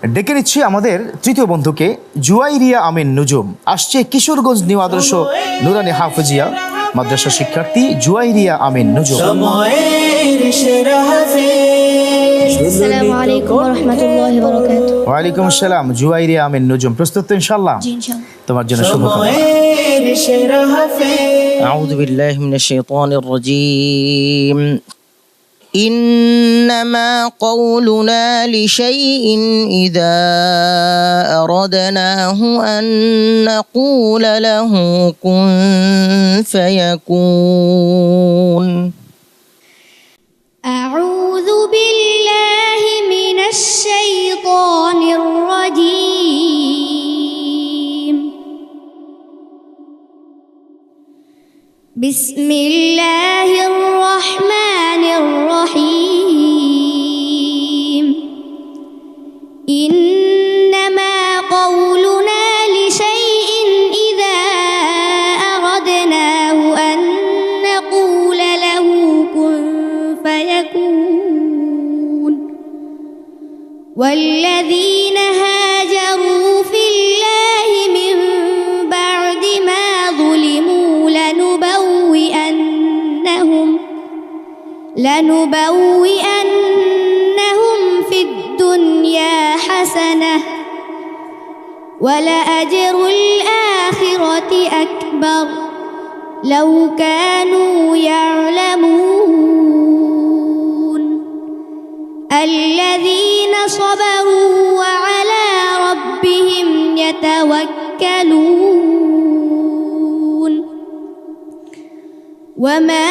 ডেকে নিচ্ছি আমাদের তৃতীয় বন্ধুকে, জুয়াইরিয়া আমিন নুজুম। আসছে কিশোরগঞ্জ নিউ আদর্শ নুরানি হাফিজিয়া মাদ্রাসা শিক্ষার্থী জুয়াইরিয়া আমিন নুজুম। আসসালামু আলাইকুম ওয়া রাহমাতুল্লাহি ওয়া বারাকাতুহু। ওয়া আলাইকুম আসসালাম। জুয়াইরিয়া আমিন নুজুম, প্রস্তুত তো ইনশাআল্লাহ? জি ইনশাআল্লাহ। তোমার জন্য শুভকামনা। أعوذ بالله من الشيطان الرجيم. إنما قولنا لشيء إذا أردناه أن نقول له كن فيكون. أعوذ بالله من الشيطان الرجيم. بسم الله الرحمن الرحيم. إنما قولنا لشيء إذا أردناه أن نقول له كن فيكون. والذين هاجروا في الله من بعد ما ظلموا لنبوئنهم في الدنيا حسنة ولأجر الآخرة أكبر لو كانوا يعلمون. الذين صبروا وعلى ربهم يتوكلون. وما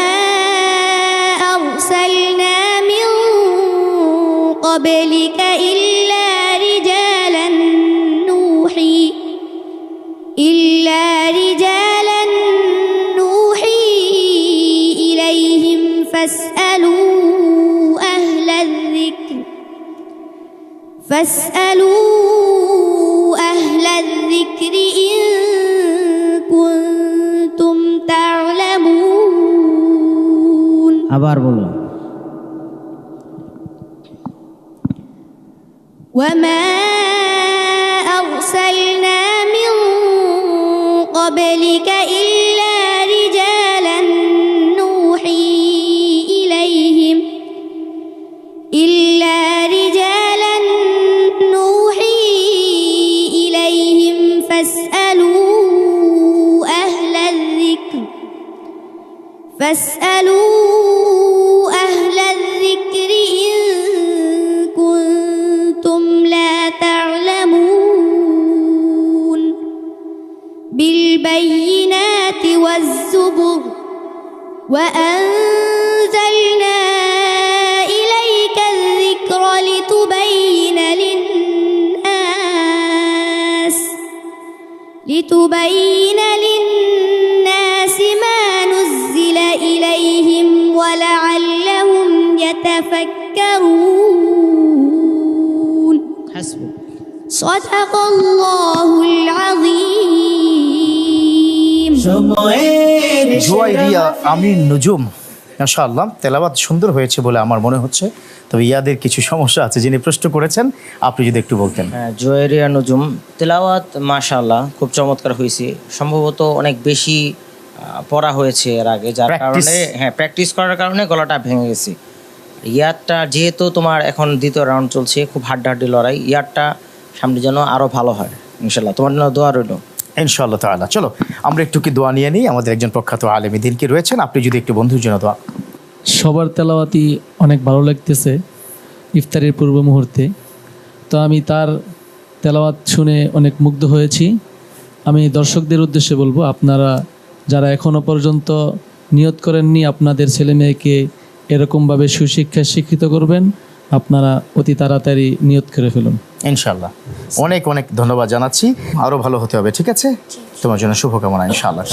أرسلنا من قبلك إلا رجالا نوحي إليهم فاسألوا أهل الذكر إن كنتم تعلمون. আবার বলো। وما أرسلنا من قبلك إلا رجالا نوحي إليهم فاسألوا أهل الذكر إن كنتم لا تعلمون. بالبينات والزبر وأنزلنا إليك الذكر لتبين للناس ما نزل إليهم ولعلهم يتفكرون. حسبك. صدق الله العظيم. জুয়াইরিয়া আমিন নুজুম, মাশাআল্লাহ তেলাওয়াত সুন্দর হয়েছে বলে আমার মনে হচ্ছে, তবে ইয়াদের কিছু সমস্যা আছে। যিনি প্রশ্ন করেছেন আপনি যদি একটু বলতেন। হ্যাঁ, জুয়াইরিয়া নুজুম তেলাওয়াত মাশাআল্লাহ খুব চমৎকার হয়েছে। সম্ভবত অনেক বেশি পড়া হয়েছে এর আগে, যার কারণে প্র্যাকটিস করার কারণে গলাটা ভেঙে গেছে। ইয়ারটা যেহেতু তোমার এখন দ্বিতীয় রাউন্ড চলছে, খুব হাড্ডাহাড্ডি লড়াই, ইয়ারটা সামনে যেন আরো ভালো হয় ইনশাআল্লাহ। তোমার জন্য দোয়া রইল ইনশাআল্লাহ তাআলা। চলো আমরা একটু কি দোয়া নিয়ে নিই। আমাদের একজন প্রখ্যাত আলেমী দ্বীন কি রয়েছেন, আপনি যদি একটু বন্ধুর জন্য দোয়া। সবার তেলাওয়াতি অনেক ভালো লাগতেছে ইফতারের পূর্ব মুহূর্তে। তো আমি তার তেলাওয়াত শুনে অনেক মুগ্ধ হয়েছি। আমি দর্শকদের উদ্দেশ্যে বলবো, আপনারা যারা এখনও পর্যন্ত নিয়ত করেননি আপনাদের ছেলে মেয়েকে এরকমভাবে সুশিক্ষায় শিক্ষিত করবেন, আপনারা অতি তাড়াতাড়ি নিয়ত করে ফেলুন ইনশাআল্লাহ। অনেক অনেক ধন্যবাদ জানাচ্ছি, আরো ভালো হতে হবে। ঠিক আছে, তোমার জন্য শুভকামনা ইনশাআল্লাহ।